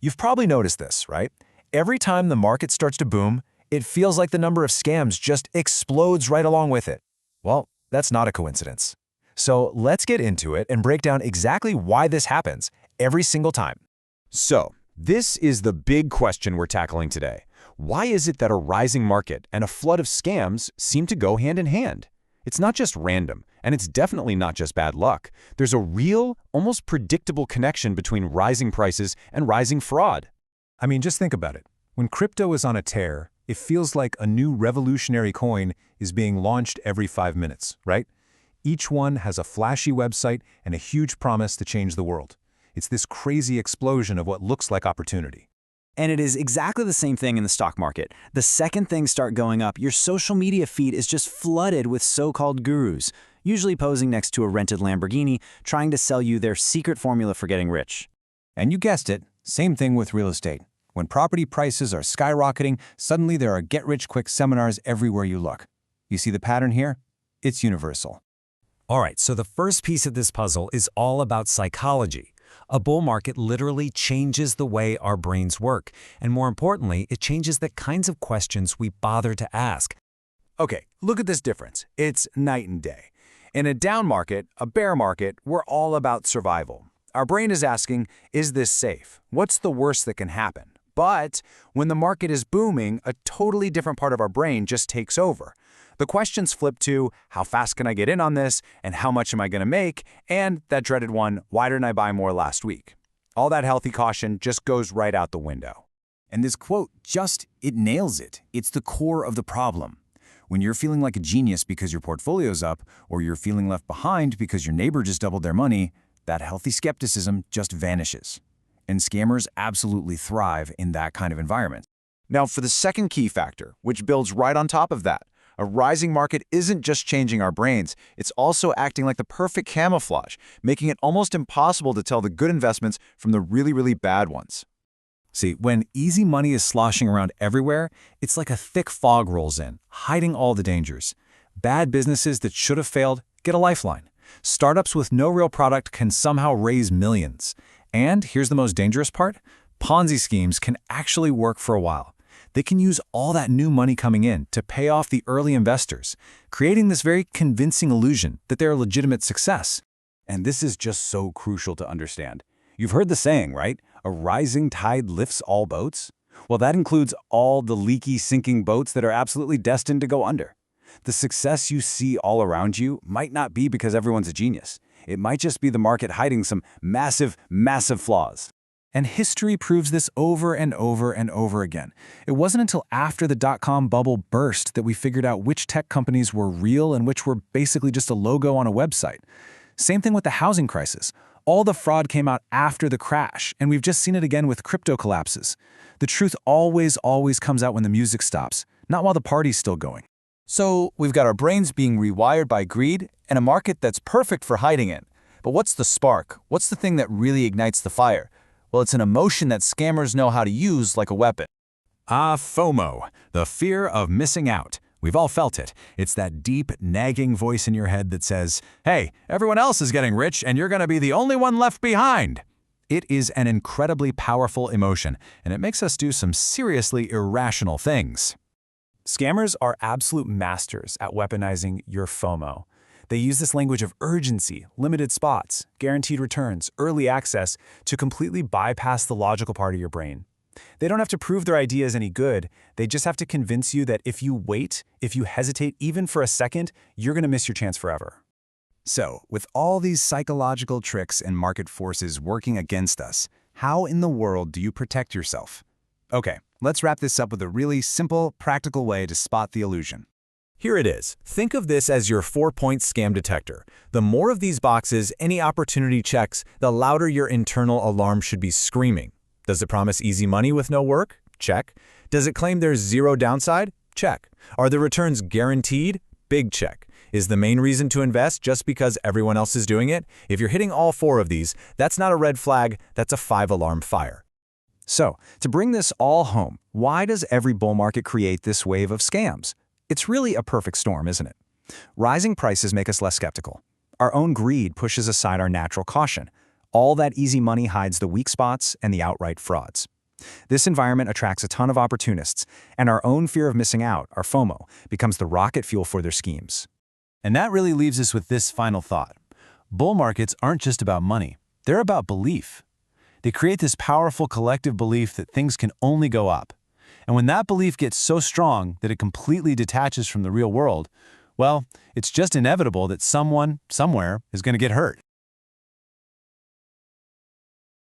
You've probably noticed this, right? Every time the market starts to boom, it feels like the number of scams just explodes right along with it. Well, that's not a coincidence. So let's get into it and break down exactly why this happens every single time. So, this is the big question we're tackling today. Why is it that a rising market and a flood of scams seem to go hand in hand? It's not just random, and it's definitely not just bad luck. There's a real, almost predictable connection between rising prices and rising fraud. I mean, just think about it. When crypto is on a tear, it feels like a new revolutionary coin is being launched every 5 minutes, right? Each one has a flashy website and a huge promise to change the world. It's this crazy explosion of what looks like opportunity. And it is exactly the same thing in the stock market. The second things start going up, your social media feed is just flooded with so-called gurus, usually posing next to a rented Lamborghini, trying to sell you their secret formula for getting rich. And you guessed it, same thing with real estate. When property prices are skyrocketing, suddenly there are get-rich-quick seminars everywhere you look. You see the pattern here? It's universal. All right, so the first piece of this puzzle is all about psychology. A bull market literally changes the way our brains work, and more importantly, it changes the kinds of questions we bother to ask. Okay, look at this difference. It's night and day. In a down market, a bear market, we're all about survival. Our brain is asking, is this safe? What's the worst that can happen? But when the market is booming, a totally different part of our brain just takes over. The questions flip to, how fast can I get in on this, and how much am I going to make, and that dreaded one, why didn't I buy more last week? All that healthy caution just goes right out the window. And this quote it nails it. It's the core of the problem. When you're feeling like a genius because your portfolio's up, or you're feeling left behind because your neighbor just doubled their money, that healthy skepticism just vanishes. And scammers absolutely thrive in that kind of environment. Now for the second key factor, which builds right on top of that. A rising market isn't just changing our brains, it's also acting like the perfect camouflage, making it almost impossible to tell the good investments from the really, really bad ones. See, when easy money is sloshing around everywhere, it's like a thick fog rolls in, hiding all the dangers. Bad businesses that should have failed get a lifeline. Startups with no real product can somehow raise millions. And here's the most dangerous part, Ponzi schemes can actually work for a while. They can use all that new money coming in to pay off the early investors, creating this very convincing illusion that they're a legitimate success. And this is just so crucial to understand. You've heard the saying, right? A rising tide lifts all boats? Well, that includes all the leaky, sinking boats that are absolutely destined to go under. The success you see all around you might not be because everyone's a genius. It might just be the market hiding some massive, massive flaws. And history proves this over and over and over again. It wasn't until after the dot-com bubble burst that we figured out which tech companies were real and which were basically just a logo on a website. Same thing with the housing crisis. All the fraud came out after the crash, and we've just seen it again with crypto collapses. The truth always comes out when the music stops, not while the party's still going. So we've got our brains being rewired by greed and a market that's perfect for hiding in. But what's the spark? What's the thing that really ignites the fire? Well, it's an emotion that scammers know how to use like a weapon. FOMO, the fear of missing out. We've all felt it. It's that deep, nagging voice in your head that says, hey, everyone else is getting rich and you're going to be the only one left behind. It is an incredibly powerful emotion, and it makes us do some seriously irrational things. Scammers are absolute masters at weaponizing your FOMO. They use this language of urgency, limited spots, guaranteed returns, early access to completely bypass the logical part of your brain. They don't have to prove their idea is any good. They just have to convince you that if you wait, if you hesitate even for a second, you're going to miss your chance forever. So, with all these psychological tricks and market forces working against us, how in the world do you protect yourself? Okay, let's wrap this up with a really simple, practical way to spot the illusion. Here it is. Think of this as your 4-point scam detector. The more of these boxes any opportunity checks, the louder your internal alarm should be screaming. Does it promise easy money with no work? Check. Does it claim there's zero downside? Check. Are the returns guaranteed? Big check. Is the main reason to invest just because everyone else is doing it? If you're hitting all 4 of these, that's not a red flag, that's a 5-alarm fire. So, to bring this all home, why does every bull market create this wave of scams? It's really a perfect storm, isn't it? Rising prices make us less skeptical. Our own greed pushes aside our natural caution. All that easy money hides the weak spots and the outright frauds. This environment attracts a ton of opportunists, and our own fear of missing out, our FOMO, becomes the rocket fuel for their schemes. And that really leaves us with this final thought. Bull markets aren't just about money. They're about belief. They create this powerful collective belief that things can only go up. And when that belief gets so strong that it completely detaches from the real world, well, it's just inevitable that someone, somewhere, is going to get hurt.